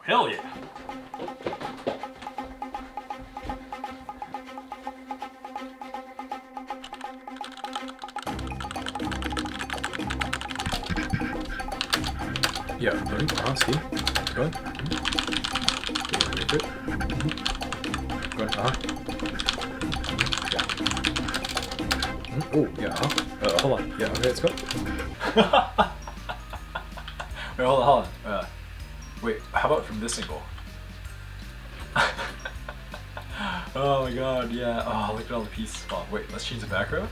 Hell yeah. Yeah, see? Good. Good. Good. Yeah. Oh, yeah. Hold on. Yeah, okay, let's go. Wait, hold on. Wait, how about from this angle? Oh my god, yeah. Oh, look at all the pieces. Oh, wait, let's change the background.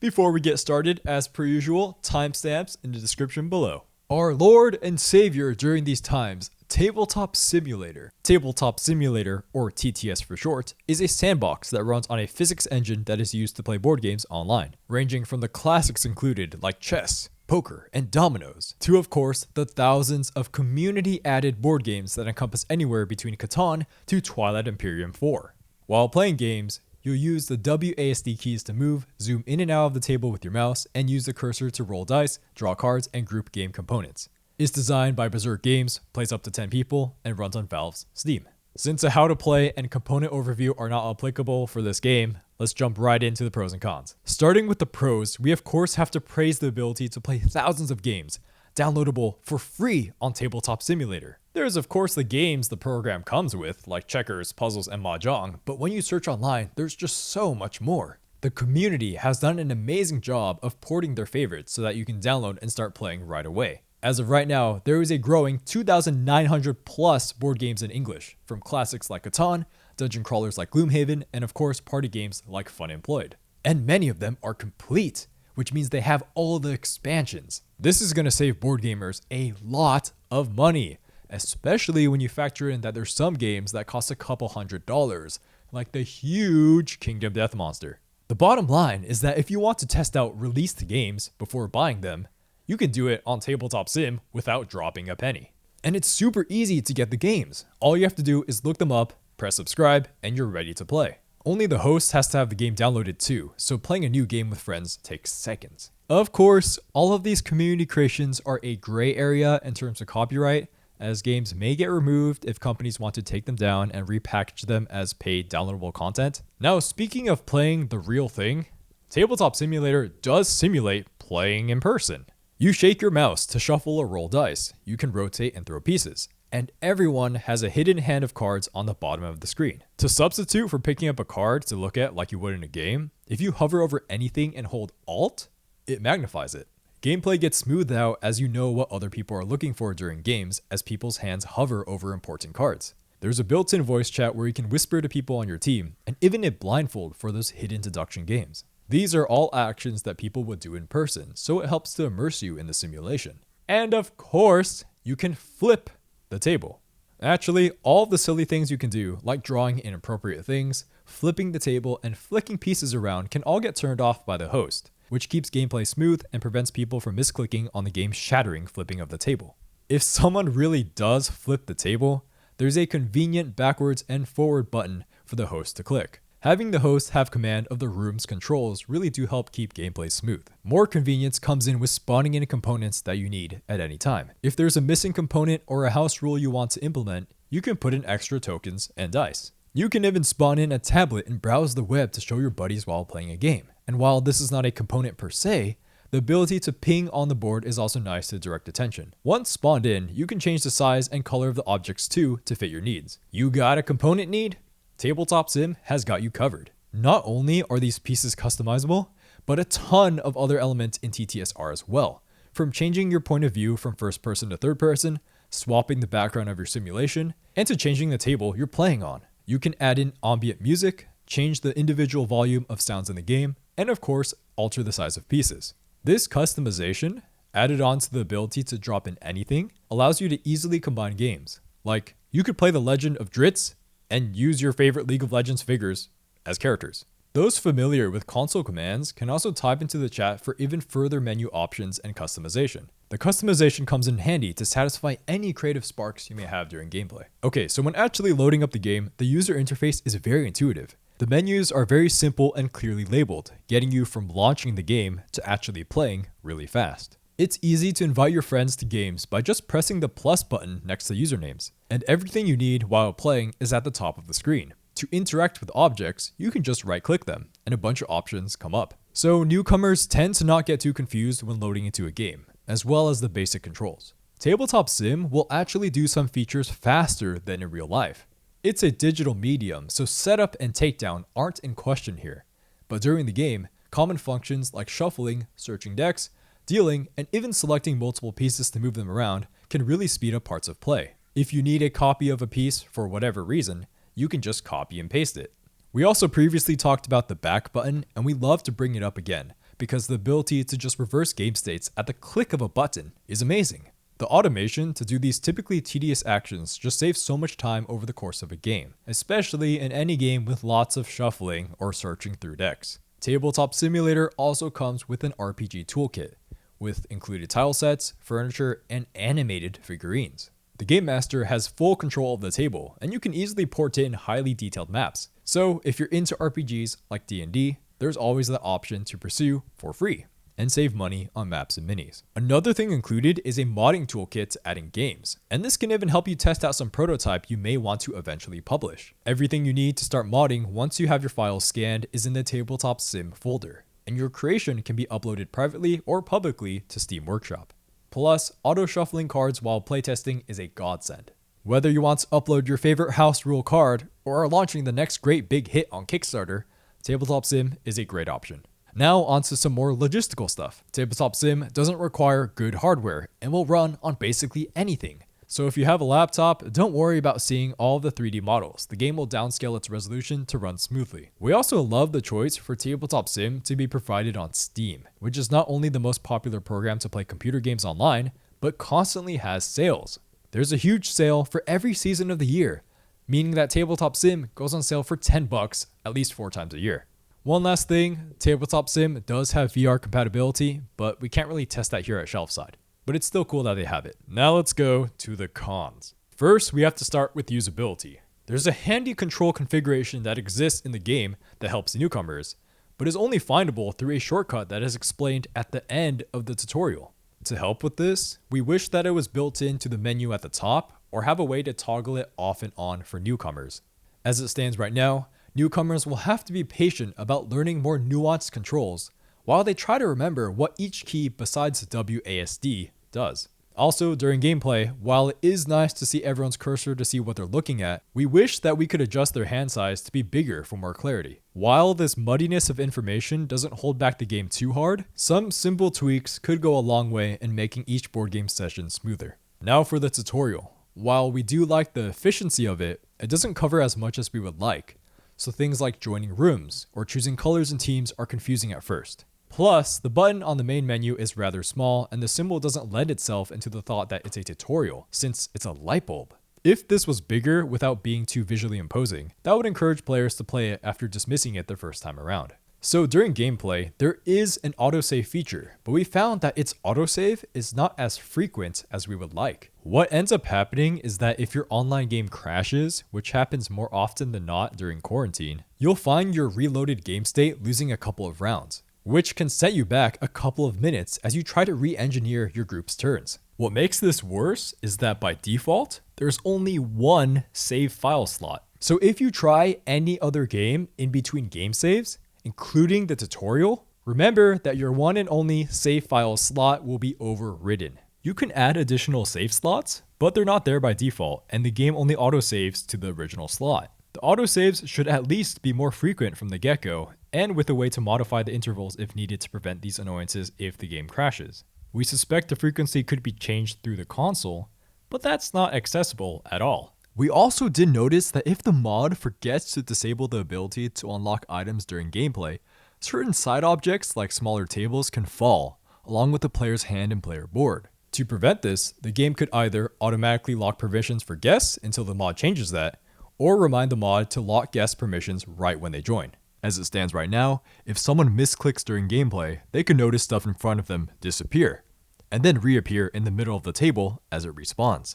Before we get started, as per usual, timestamps in the description below. Our Lord and Savior during these times, Tabletop Simulator. Tabletop Simulator, or TTS for short, is a sandbox that runs on a physics engine that is used to play board games online, ranging from the classics included like chess, poker, and dominoes, to of course the thousands of community-added board games that encompass anywhere between Catan to Twilight Imperium 4. While playing games, you'll use the WASD keys to move, zoom in and out of the table with your mouse, and use the cursor to roll dice, draw cards, and group game components. It's designed by Beserk Games, plays up to 10 people, and runs on Valve's Steam. Since the how to play and component overview are not applicable for this game, let's jump right into the pros and cons. Starting with the pros, we of course have to praise the ability to play thousands of games, downloadable for free on Tabletop Simulator. There's of course the games the program comes with, like checkers, puzzles, and Mahjong, but when you search online, there's just so much more. The community has done an amazing job of porting their favorites so that you can download and start playing right away. As of right now, there is a growing 2,900 plus board games in English, from classics like Catan, dungeon crawlers like Gloomhaven, and of course party games like Fun Employed. And many of them are complete, which means they have all the expansions. This is going to save board gamers a lot of money, especially when you factor in that there's some games that cost a couple $100, like the huge Kingdom Death Monster. The bottom line is that if you want to test out released games before buying them, you can do it on Tabletop Sim without dropping a penny. And it's super easy to get the games. All you have to do is look them up, press subscribe, and you're ready to play. Only the host has to have the game downloaded too, so playing a new game with friends takes seconds. Of course, all of these community creations are a gray area in terms of copyright, as games may get removed if companies want to take them down and repackage them as paid downloadable content. Now, speaking of playing the real thing, Tabletop Simulator does simulate playing in person. You shake your mouse to shuffle or roll dice, you can rotate and throw pieces, and everyone has a hidden hand of cards on the bottom of the screen. To substitute for picking up a card to look at like you would in a game, if you hover over anything and hold Alt, it magnifies it. Gameplay gets smoothed out as you know what other people are looking for during games as people's hands hover over important cards. There's a built-in voice chat where you can whisper to people on your team, and even a blindfold for those hidden deduction games. These are all actions that people would do in person, so it helps to immerse you in the simulation. And of course, you can flip the table. Actually, all the silly things you can do, like drawing inappropriate things, flipping the table, and flicking pieces around can all get turned off by the host, which keeps gameplay smooth and prevents people from misclicking on the game-shattering flipping of the table. If someone really does flip the table, there's a convenient backwards and forward button for the host to click. Having the host have command of the room's controls really do help keep gameplay smooth. More convenience comes in with spawning in components that you need at any time. If there's a missing component or a house rule you want to implement, you can put in extra tokens and dice. You can even spawn in a tablet and browse the web to show your buddies while playing a game. And while this is not a component per se, the ability to ping on the board is also nice to direct attention. Once spawned in, you can change the size and color of the objects too to fit your needs. You got a component need? Tabletop Sim has got you covered. Not only are these pieces customizable, but a ton of other elements in TTS are as well. From changing your point of view from first person to third person, swapping the background of your simulation, and to changing the table you're playing on. You can add in ambient music, change the individual volume of sounds in the game, and of course, alter the size of pieces. This customization, added on to the ability to drop in anything, allows you to easily combine games. Like, you could play The Legend of Dritz and use your favorite League of Legends figures as characters. Those familiar with console commands can also type into the chat for even further menu options and customization. The customization comes in handy to satisfy any creative sparks you may have during gameplay. Okay, so when actually loading up the game, the user interface is very intuitive. The menus are very simple and clearly labeled, getting you from launching the game to actually playing really fast. It's easy to invite your friends to games by just pressing the plus button next to usernames, and everything you need while playing is at the top of the screen. To interact with objects, you can just right-click them, and a bunch of options come up. So newcomers tend to not get too confused when loading into a game, as well as the basic controls. Tabletop Sim will actually do some features faster than in real life. It's a digital medium, so setup and takedown aren't in question here. But during the game, common functions like shuffling, searching decks, dealing, and even selecting multiple pieces to move them around can really speed up parts of play. If you need a copy of a piece for whatever reason, you can just copy and paste it. We also previously talked about the back button, and we love to bring it up again, because the ability to just reverse game states at the click of a button is amazing. The automation to do these typically tedious actions just saves so much time over the course of a game, especially in any game with lots of shuffling or searching through decks. Tabletop Simulator also comes with an RPG toolkit, with included tile sets, furniture, and animated figurines. The Game Master has full control of the table, and you can easily port in highly detailed maps. So if you're into RPGs like D&D, there's always the option to pursue for free and save money on maps and minis. Another thing included is a modding toolkit to add in games, and this can even help you test out some prototype you may want to eventually publish. Everything you need to start modding once you have your files scanned is in the Tabletop Sim folder, and your creation can be uploaded privately or publicly to Steam Workshop. Plus, auto-shuffling cards while playtesting is a godsend. Whether you want to upload your favorite house rule card or are launching the next great big hit on Kickstarter, Tabletop Sim is a great option. Now onto some more logistical stuff. Tabletop Sim doesn't require good hardware and will run on basically anything. So if you have a laptop, don't worry about seeing all the 3D models. The game will downscale its resolution to run smoothly. We also love the choice for Tabletop Sim to be provided on Steam, which is not only the most popular program to play computer games online, but constantly has sales. There's a huge sale for every season of the year, meaning that Tabletop Sim goes on sale for $10 at least 4 times a year. One last thing, Tabletop Sim does have VR compatibility, but we can't really test that here at Shelfside. But it's still cool that they have it. Now let's go to the cons. First, we have to start with usability. There's a handy control configuration that exists in the game that helps newcomers, but is only findable through a shortcut that is explained at the end of the tutorial. To help with this, we wish that it was built into the menu at the top or have a way to toggle it off and on for newcomers. As it stands right now, newcomers will have to be patient about learning more nuanced controls while they try to remember what each key besides WASD does. Also, during gameplay, while it is nice to see everyone's cursor to see what they're looking at, we wish that we could adjust their hand size to be bigger for more clarity. While this muddiness of information doesn't hold back the game too hard, some simple tweaks could go a long way in making each board game session smoother. Now for the tutorial. While we do like the efficiency of it, it doesn't cover as much as we would like. So things like joining rooms or choosing colors and teams are confusing at first. Plus, the button on the main menu is rather small and the symbol doesn't lend itself into the thought that it's a tutorial, since it's a light bulb. If this was bigger without being too visually imposing, that would encourage players to play it after dismissing it the first time around. So during gameplay, there is an autosave feature, but we found that its autosave is not as frequent as we would like. What ends up happening is that if your online game crashes, which happens more often than not during quarantine, you'll find your reloaded game state losing a couple of rounds, which can set you back a couple of minutes as you try to re-engineer your group's turns. What makes this worse is that by default, there's only one save file slot. So if you try any other game in between game saves, including the tutorial, remember that your one and only save file slot will be overridden. You can add additional save slots, but they're not there by default, and the game only autosaves to the original slot. The autosaves should at least be more frequent from the get-go, and with a way to modify the intervals if needed to prevent these annoyances if the game crashes. We suspect the frequency could be changed through the console, but that's not accessible at all. We also did notice that if the mod forgets to disable the ability to unlock items during gameplay, certain side objects like smaller tables can fall, along with the player's hand and player board. To prevent this, the game could either automatically lock permissions for guests until the mod changes that, or remind the mod to lock guest permissions right when they join. As it stands right now, if someone misclicks during gameplay, they can notice stuff in front of them disappear, and then reappear in the middle of the table as it respawns.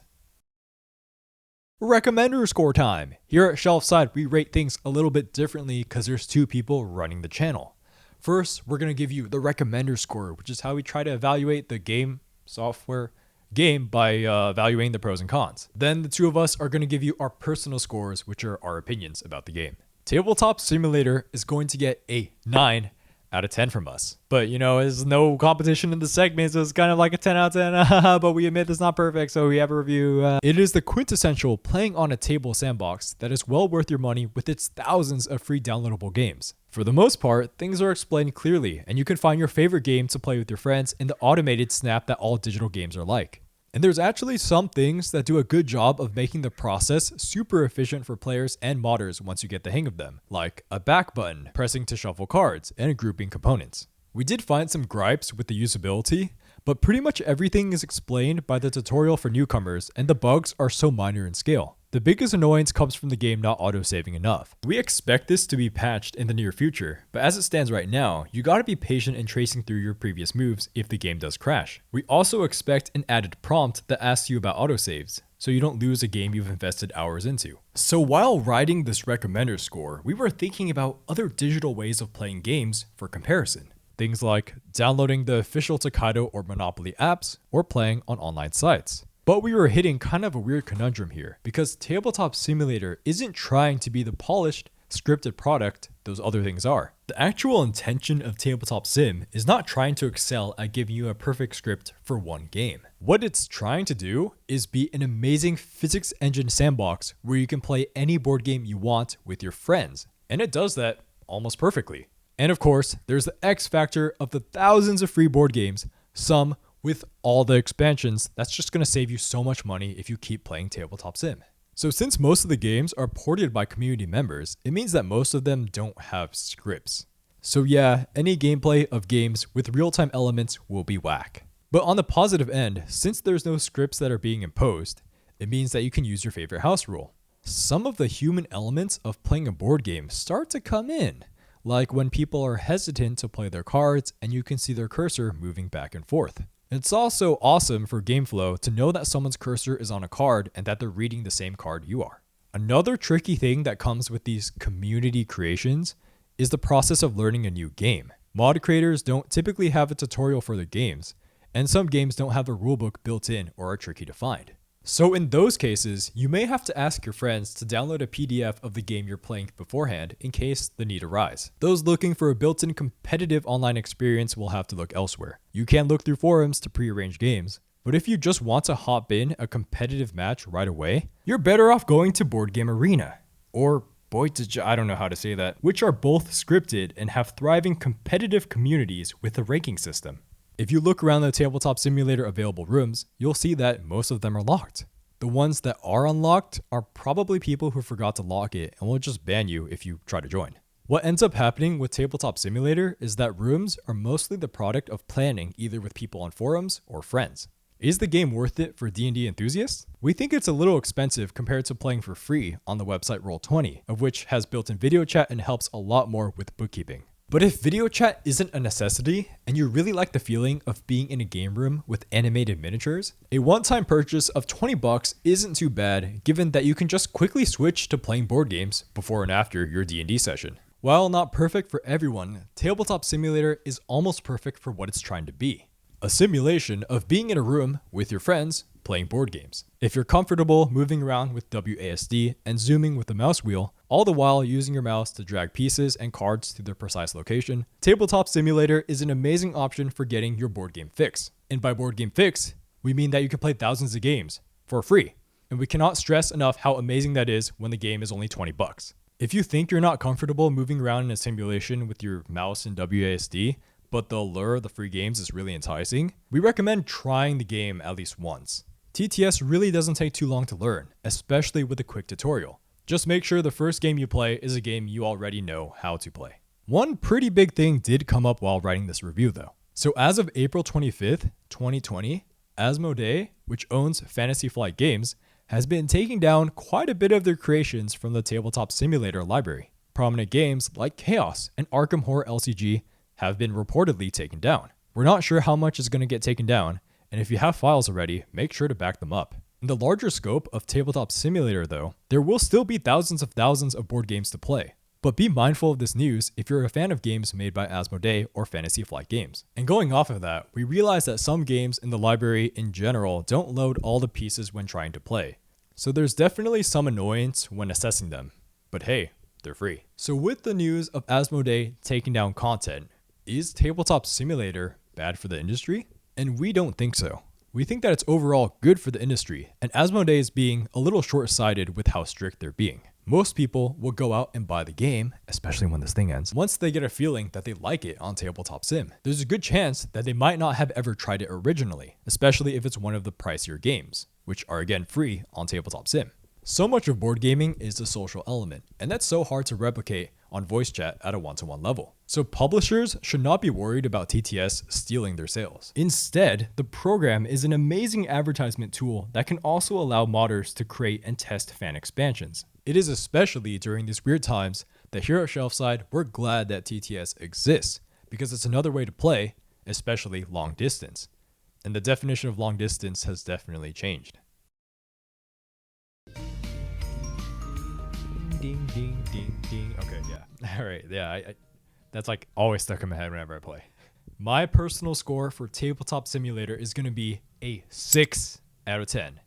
Recommender score time! Here at Shelfside, we rate things a little bit differently because there's 2 people running the channel. First, we're going to give you the recommender score, which is how we try to evaluate the game by evaluating the pros and cons. Then the two of us are going to give you our personal scores, which are our opinions about the game. Tabletop Simulator is going to get a 9 out of 10 from us. But there's no competition in the segment, so it's kind of like a 10 out of 10. But we admit it's not perfect, so we have a review. It is the quintessential playing on a table sandbox that is well worth your money with its thousands of free downloadable games. For the most part, things are explained clearly, and you can find your favorite game to play with your friends in the automated snap that all digital games are like. And there's actually some things that do a good job of making the process super efficient for players and modders once you get the hang of them, like a back button, pressing to shuffle cards, and grouping components. We did find some gripes with the usability, but pretty much everything is explained by the tutorial for newcomers, and the bugs are so minor in scale. The biggest annoyance comes from the game not auto-saving enough. We expect this to be patched in the near future, but as it stands right now, you gotta be patient in tracing through your previous moves if the game does crash. We also expect an added prompt that asks you about autosaves, so you don't lose a game you've invested hours into. So while writing this recommender score, we were thinking about other digital ways of playing games for comparison. Things like downloading the official Tokaido or Monopoly apps, or playing on online sites. But we were hitting kind of a weird conundrum here, because Tabletop Simulator isn't trying to be the polished, scripted product those other things are. The actual intention of Tabletop Sim is not trying to excel at giving you a perfect script for one game. What it's trying to do is be an amazing physics engine sandbox where you can play any board game you want with your friends, and it does that almost perfectly. And of course, there's the X factor of the thousands of free board games, some with all the expansions. That's just going to save you so much money if you keep playing Tabletop Sim. So since most of the games are ported by community members, it means that most of them don't have scripts. So yeah, any gameplay of games with real-time elements will be whack. But on the positive end, since there's no scripts that are being imposed, it means that you can use your favorite house rule. Some of the human elements of playing a board game start to come in, like when people are hesitant to play their cards and you can see their cursor moving back and forth. It's also awesome for game flow to know that someone's cursor is on a card and that they're reading the same card you are. Another tricky thing that comes with these community creations is the process of learning a new game. Mod creators don't typically have a tutorial for their games, and some games don't have a rulebook built in or are tricky to find. So in those cases, you may have to ask your friends to download a PDF of the game you're playing beforehand in case the need arise. Those looking for a built-in competitive online experience will have to look elsewhere. You can look through forums to pre-arrange games, but if you just want to hop in a competitive match right away, you're better off going to Board Game Arena, or I don't know how to say that, which are both scripted and have thriving competitive communities with a ranking system. If you look around the Tabletop Simulator available rooms, you'll see that most of them are locked. The ones that are unlocked are probably people who forgot to lock it and will just ban you if you try to join. What ends up happening with Tabletop Simulator is that rooms are mostly the product of planning either with people on forums or friends. Is the game worth it for D&D enthusiasts? We think it's a little expensive compared to playing for free on the website Roll20, of which has built-in video chat and helps a lot more with bookkeeping. But if video chat isn't a necessity, and you really like the feeling of being in a game room with animated miniatures, a one-time purchase of $20 isn't too bad, given that you can just quickly switch to playing board games before and after your D&D session. While not perfect for everyone, Tabletop Simulator is almost perfect for what it's trying to be. A simulation of being in a room with your friends playing board games. If you're comfortable moving around with WASD and zooming with the mouse wheel, all the while using your mouse to drag pieces and cards to their precise location, Tabletop Simulator is an amazing option for getting your board game fix. And by board game fix, we mean that you can play thousands of games for free. And we cannot stress enough how amazing that is when the game is only $20. If you think you're not comfortable moving around in a simulation with your mouse and WASD, but the allure of the free games is really enticing, we recommend trying the game at least once. TTS really doesn't take too long to learn, especially with a quick tutorial. Just make sure the first game you play is a game you already know how to play. One pretty big thing did come up while writing this review though. So as of April 25th, 2020, Asmodee, which owns Fantasy Flight Games, has been taking down quite a bit of their creations from the Tabletop Simulator library. Prominent games like Chaos and Arkham Horror LCG have been reportedly taken down. We're not sure how much is going to get taken down, and if you have files already, make sure to back them up. In the larger scope of Tabletop Simulator though, there will still be thousands of board games to play. But be mindful of this news if you're a fan of games made by Asmodee or Fantasy Flight Games. And going off of that, we realize that some games in the library in general don't load all the pieces when trying to play. So there's definitely some annoyance when assessing them. But hey, they're free. So with the news of Asmodee taking down content, is Tabletop Simulator bad for the industry? And we don't think so. We think that it's overall good for the industry, and Asmodee is being a little short-sighted with how strict they're being. Most people will go out and buy the game, especially when this thing ends, once they get a feeling that they like it on Tabletop Sim. There's a good chance that they might not have ever tried it originally, especially if it's one of the pricier games, which are again free on Tabletop Sim. So much of board gaming is the social element, and that's so hard to replicate on voice chat at a one-to-one level. So publishers should not be worried about TTS stealing their sales. Instead, the program is an amazing advertisement tool that can also allow modders to create and test fan expansions. It is especially during these weird times that here at Shelfside, we're glad that TTS exists, because it's another way to play, especially long distance. And the definition of long distance has definitely changed. Ding, ding, ding, ding. Okay, yeah. All right, yeah. That's like always stuck in my head whenever I play. My personal score for Tabletop Simulator is going to be a 6 out of 10.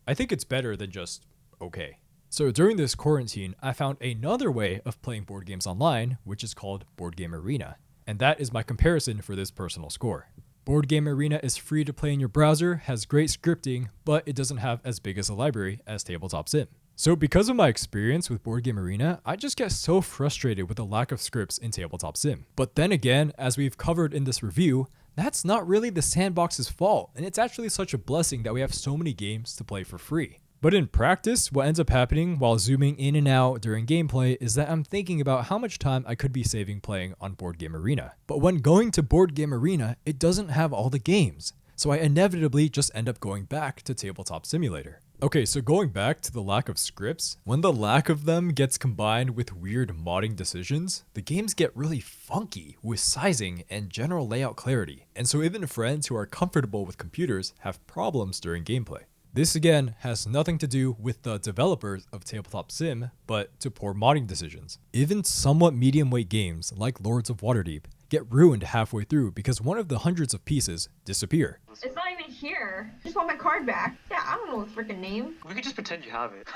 I think it's better than just okay. So during this quarantine, I found another way of playing board games online, which is called Board Game Arena. And that is my comparison for this personal score. Board Game Arena is free to play in your browser, has great scripting, but it doesn't have as big as a library as Tabletop Sim. So because of my experience with Board Game Arena, I just get so frustrated with the lack of scripts in Tabletop Sim. But then again, as we've covered in this review, that's not really the sandbox's fault, and it's actually such a blessing that we have so many games to play for free. But in practice, what ends up happening while zooming in and out during gameplay is that I'm thinking about how much time I could be saving playing on Board Game Arena. But when going to Board Game Arena, it doesn't have all the games, so I inevitably just end up going back to Tabletop Simulator. Okay, so going back to the lack of scripts, when the lack of them gets combined with weird modding decisions, the games get really funky with sizing and general layout clarity, and so even friends who are comfortable with computers have problems during gameplay. This again has nothing to do with the developers of Tabletop Sim, but to poor modding decisions. Even somewhat medium weight games like Lords of Waterdeep get ruined halfway through because one of the hundreds of pieces disappear. It's not even here. I just want my card back. Yeah, I don't know the freaking name. We could just pretend you have it.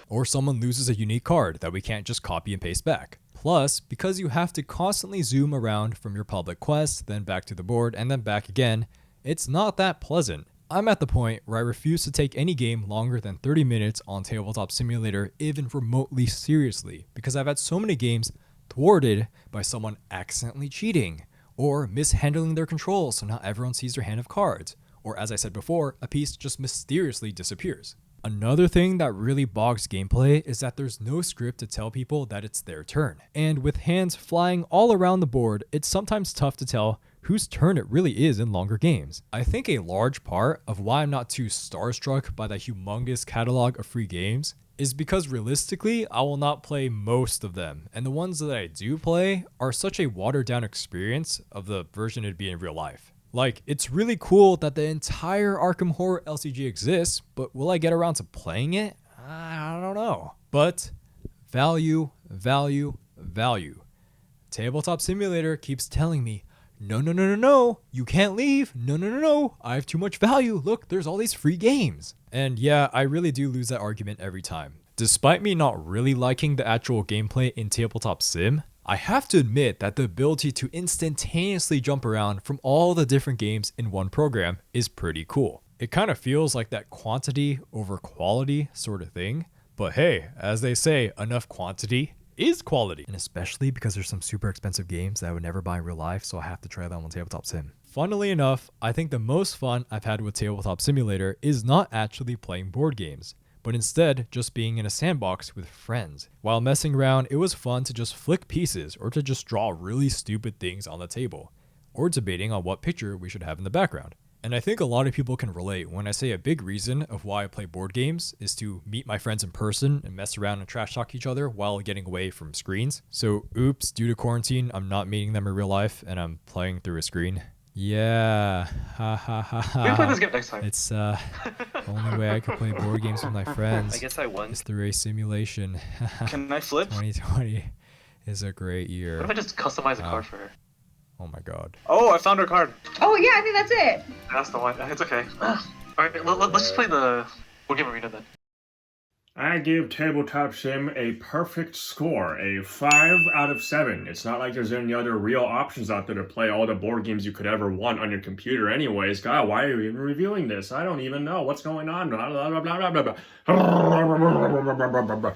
Or someone loses a unique card that we can't just copy and paste back. Plus, because you have to constantly zoom around from your public quest, then back to the board, and then back again, it's not that pleasant. I'm at the point where I refuse to take any game longer than 30 minutes on Tabletop Simulator even remotely seriously, because I've had so many games thwarted by someone accidentally cheating, or mishandling their controls so not everyone sees their hand of cards, or as I said before, a piece just mysteriously disappears. Another thing that really bogs gameplay is that there's no script to tell people that it's their turn. And with hands flying all around the board, it's sometimes tough to tell whose turn it really is in longer games. I think a large part of why I'm not too starstruck by the humongous catalog of free games is because realistically, I will not play most of them. And the ones that I do play are such a watered down experience of the version it'd be in real life. Like, it's really cool that the entire Arkham Horror LCG exists, but will I get around to playing it? I don't know. But value, value, value. Tabletop Simulator keeps telling me, no, you can't leave. No, I have too much value. Look, there's all these free games. And yeah, I really do lose that argument every time. Despite me not really liking the actual gameplay in Tabletop Sim, I have to admit that the ability to instantaneously jump around from all the different games in one program is pretty cool. It kind of feels like that quantity over quality sort of thing, but hey, as they say, enough quantity is quality. And especially because there's some super expensive games that I would never buy in real life, so I have to try them on Tabletop Sim. Funnily enough, I think the most fun I've had with Tabletop Simulator is not actually playing board games, but instead just being in a sandbox with friends. While messing around, it was fun to just flick pieces or to just draw really stupid things on the table, or debating on what picture we should have in the background. And I think a lot of people can relate when I say a big reason of why I play board games is to meet my friends in person and mess around and trash talk each other while getting away from screens. So oops, due to quarantine, I'm not meeting them in real life and I'm playing through a screen. Yeah, ha ha ha ha. We can play this game next time. It's the only way I can play board games with my friends. I guess I won. Is through a simulation. Can I flip? 2020. is a great year. What if I just customize a card for her? Oh my god. Oh, I found her card. Oh yeah, I think that's it. That's the one. It's okay. Alright, let's just play the Board Game Arena then. I give Tabletop Sim a perfect score, a 5 out of 7. It's not like there's any other real options out there to play all the board games you could ever want on your computer anyways. God, why are you even reviewing this? I don't even know what's going on. Blah, blah, blah, blah, blah, blah.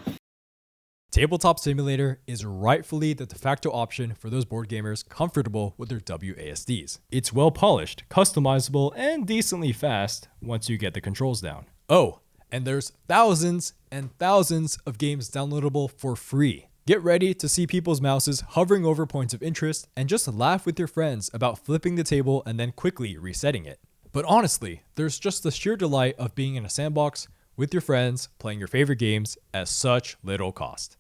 Tabletop Simulator is rightfully the de facto option for those board gamers comfortable with their WASDs. It's well polished, customizable, and decently fast once you get the controls down. Oh, and there's thousands and thousands of games downloadable for free. Get ready to see people's mouses hovering over points of interest and just laugh with your friends about flipping the table and then quickly resetting it. But honestly, there's just the sheer delight of being in a sandbox with your friends playing your favorite games at such little cost.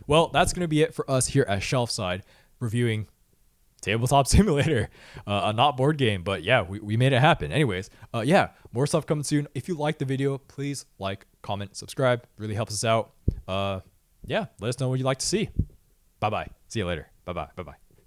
Well, that's going to be it for us here at Shelfside reviewing Tabletop Simulator, a not board game, but yeah, we made it happen. Anyways, yeah, more stuff coming soon. If you liked the video, please like, comment, subscribe. Really helps us out. Yeah, let us know what you'd like to see. Bye-bye. See you later. Bye-bye. Bye-bye.